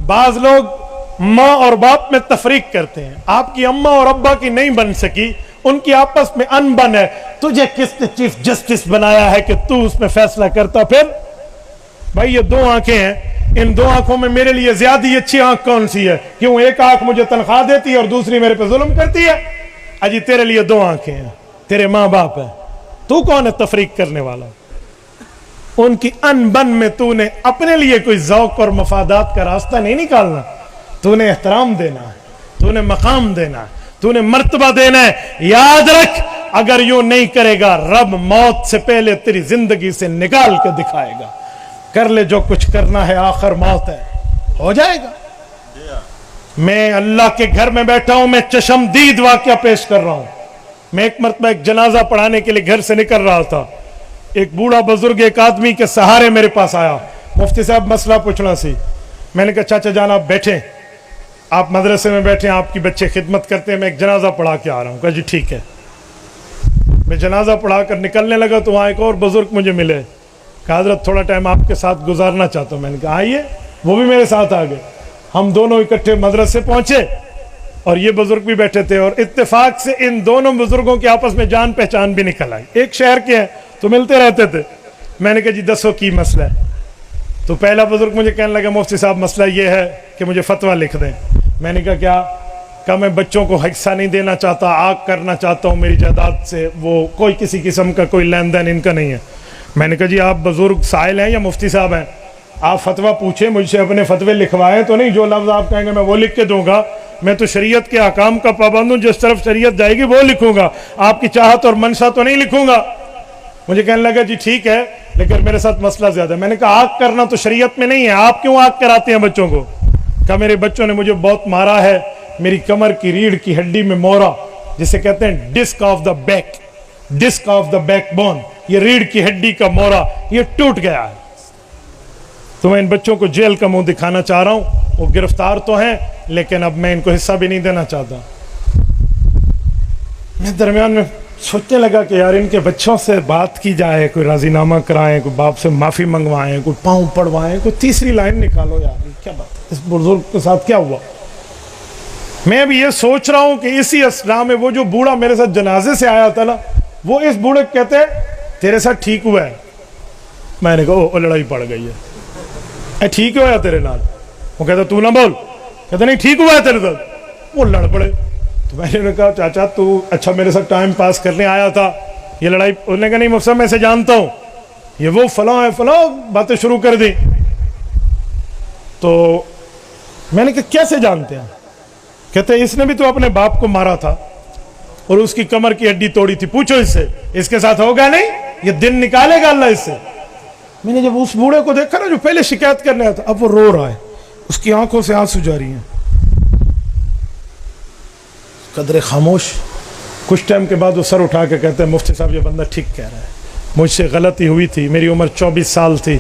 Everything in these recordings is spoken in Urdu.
بعض لوگ ماں اور باپ میں تفریق کرتے ہیں. آپ کی اماں اور ابا کی نہیں بن سکی, ان کی آپس میں انبن ہے. تجھے کس نے چیف جسٹس بنایا ہے کہ تو اس میں فیصلہ کرتا؟ پھر بھائی یہ دو آنکھیں ہیں, ان دو آنکھوں میں میرے لیے زیادہ اچھی آنکھ کون سی ہے؟ کیوں ایک آنکھ مجھے تنخواہ دیتی ہے اور دوسری میرے پہ ظلم کرتی ہے؟ اجی تیرے لیے دو آنکھیں ہیں, تیرے ماں باپ ہیں, تو کون ہے تفریق کرنے والا؟ ان کی انبن میں تو نے اپنے لیے کوئی ذوق اور مفادات کا راستہ نہیں نکالنا. تو نے احترام دینا ہے, تو نے مقام دینا ہے, تو نے مرتبہ دینا ہے. یاد رکھ, اگر یوں نہیں کرے گا رب موت سے پہلے تیری زندگی سے نکال کے دکھائے گا. کر لے جو کچھ کرنا ہے, آخر موت ہے, ہو جائے گا. میں اللہ کے گھر میں بیٹھا ہوں, میں چشمدید واقعہ پیش کر رہا ہوں. میں ایک مرتبہ ایک جنازہ پڑھانے کے لیے گھر سے نکل رہا تھا. ایک بوڑھا بزرگ ایک آدمی کے سہارے میرے پاس آیا. مفتی صاحب مسئلہ پوچھنا سی. میں نے کہا چاچا جان آپ بیٹھیں, آپ مدرسے میں بیٹھیں, آپ کی بچے خدمت کرتے ہیں, میں ایک جنازہ پڑھا کے آ رہا ہوں. کہا جی ٹھیک ہے. میں جنازہ پڑھا کر نکلنے لگا تو وہاں ایک اور بزرگ مجھے ملے. کہا حضرت تھوڑا ٹائم آپ کے ساتھ گزارنا چاہتا ہوں. میں نے کہا آئیے. وہ بھی میرے ساتھ آ گئے. ہم دونوں اکٹھے مدرسے پہنچے اور یہ بزرگ بھی بیٹھے تھے, اور اتفاق سے ان دونوں بزرگوں کے آپس میں جان پہچان بھی نکل آئی. ایک شہر کے ہیں تو ملتے رہتے تھے. میں نے کہا جی دسو کی مسئلہ ہے؟ تو پہلا بزرگ مجھے کہنے لگا مفتی صاحب مسئلہ یہ ہے کہ مجھے فتویٰ لکھ دیں. میں نے کہا کیا؟ کہ میں بچوں کو حصہ نہیں دینا چاہتا, آگ کرنا چاہتا ہوں, میری جائیداد سے وہ کوئی کسی قسم کا کوئی لین دین ان کا نہیں ہے. میں نے کہا جی آپ بزرگ سائل ہیں یا مفتی صاحب ہیں؟ آپ فتویٰ پوچھیں, مجھ سے اپنے فتوے لکھوائیں تو نہیں, جو لفظ آپ کہیں گے میں وہ لکھ کے دوں گا. میں تو شریعت کے احکام کا پابند ہوں, جس طرف شریعت جائے گی وہ لکھوں گا, آپ کی چاہت اور منشا تو نہیں لکھوں گا. مجھے کہنے لگا جی ٹھیک ہے لیکن میرے ساتھ مسئلہ زیادہ ہے. میں نے کہا آگ کرنا تو شریعت میں نہیں ہے, آپ کیوں آگ کراتے ہیں بچوں کو؟ کہا میرے بچوں نے مجھے بہت مارا ہے, میری کمر کی ریڑھ کی ہڈی میں مورا, جسے کہتے ہیں disk of the back, disk of the back bone, یہ ریڑھ کی ہڈی کا مورا یہ ٹوٹ گیا ہے. تو میں ان بچوں کو جیل کا منہ دکھانا چاہ رہا ہوں. وہ گرفتار تو ہیں لیکن اب میں ان کو حصہ بھی نہیں دینا چاہتا. میں درمیان میں سوچنے لگا کہ یار ان کے بچوں سے بات کی جائے, کوئی راضی نامہ کرائیں, کوئی باپ سے معافی منگوائیں, کوئی پاؤں پڑوائیں, کوئی تیسری لائن نکالو. یار کیا بات ہے, اس بزرگ کے ساتھ کیا ہوا؟ میں ابھی یہ سوچ رہا ہوں کہ اسی اسنا میں وہ جو بوڑھا میرے ساتھ جنازے سے آیا تھا نا, وہ اس بوڑھے کہتے تیرے ساتھ ٹھیک ہوا ہے. میں نے کہا لڑائی پڑ گئی ہے. ٹھیک ہوا ہے تیرے نال؟ وہ کہتا تو نہ بول. کہتا نہیں ٹھیک ہوا ہے تیرے ساتھ. وہ لڑ پڑے. تو میں نے کہا چاچا تو اچھا میرے ساتھ ٹائم پاس کرنے آیا تھا, یہ لڑائی؟ انہوں نے کہا نہیں مفتی صاحب میں اسے جانتا ہوں, یہ وہ فلاں ہے فلاں, باتیں شروع کر دی. تو میں نے کہا کیسے جانتے ہیں؟ کہتے اس نے بھی تو اپنے باپ کو مارا تھا اور اس کی کمر کی ہڈی توڑی تھی, پوچھو اس سے, اس کے ساتھ ہوگا نہیں, یہ دن نکالے گا اللہ اس سے. میں نے جب اس بوڑھے کو دیکھا نا جو پہلے شکایت کرنے آیا تھا, اب وہ رو رہا ہے, اس کی آنکھوں سے آنسو جاری ہیں. قدر خاموش. کچھ ٹائم کے بعد وہ سر اٹھا کے کہتے ہیں مفتی صاحب یہ بندہ ٹھیک کہہ رہا ہے, مجھ سے غلطی ہوئی تھی, میری عمر 24 سال تھی,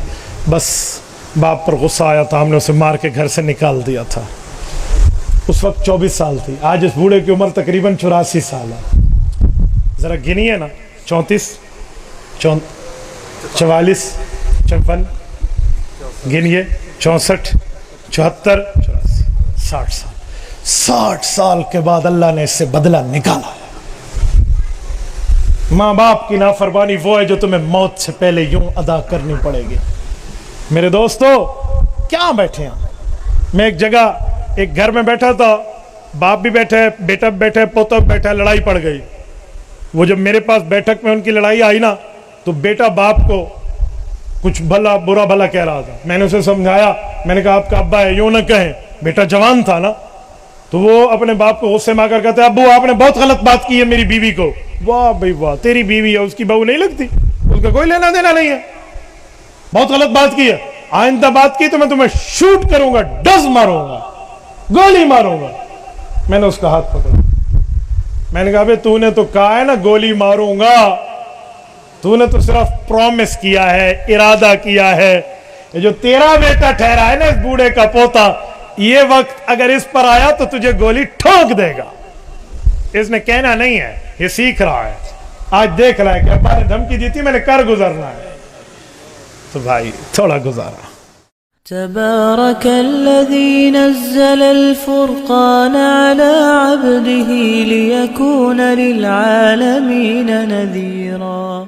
بس باپ پر غصہ آیا تھا, ہم نے اسے مار کے گھر سے نکال دیا تھا. اس وقت 24 سال تھی, آج اس بوڑھے کی عمر تقریباً 84 سال ہے. ذرا گنیے نا, 34 44 54 گنیے, 64 74 84 60 سال. 60 سال کے بعد اللہ نے اس سے بدلہ نکالا ہے. ماں باپ کی نافرمانی وہ ہے جو تمہیں موت سے پہلے یوں ادا کرنی پڑے گی. میرے دوستو کیا بیٹھے ہیں؟ میں ایک جگہ ایک گھر میں بیٹھا تھا, باپ بھی بیٹھے, بیٹا بھی بیٹھے, پوتا بھی بیٹھا, لڑائی پڑ گئی. وہ جب میرے پاس بیٹھک میں ان کی لڑائی آئی نا, تو بیٹا باپ کو کچھ بھلا برا بھلا کہہ رہا تھا. میں نے اسے سمجھایا, میں نے کہا آپ کا ابا ہے یوں نہ کہیں, بیٹا جوان تھا نا. تو وہ اپنے باپ کو غصے میں آ کر کہتے ہیں ابو آپ نے بہت غلط بات کی ہے میری بیوی کو. واہ بھائی واہ, تیری بیوی ہے, اس کی بہو نہیں لگتی, اس کا کوئی لینا دینا نہیں ہے, بہت غلط بات کی ہے, آئندہ بات کی تو میں تمہیں شوٹ کروں گا, ڈز ماروں گا, گولی ماروں گا. میں نے اس کا ہاتھ پکڑا, میں نے کہا بھائی تو نے تو کہا ہے نا گولی ماروں گا, تو نے تو صرف پرومس کیا ہے, ارادہ کیا ہے. یہ جو تیرا بیٹا ٹھہرا ہے نا اس بوڑھے کا پوتا, یہ وقت اگر اس پر آیا تو تجھے گولی ٹھونک دے گا. اس نے کہنا نہیں ہے, یہ سیکھ رہا ہے. آج دیکھ رہا ہے کہ ابا نے دھمکی دی تھی, میں نے کر گزرنا ہے, تو بھائی تھوڑا گزارا. تبارك الذي نزل الفرقان على عبده ليكون للعالمين نذيرا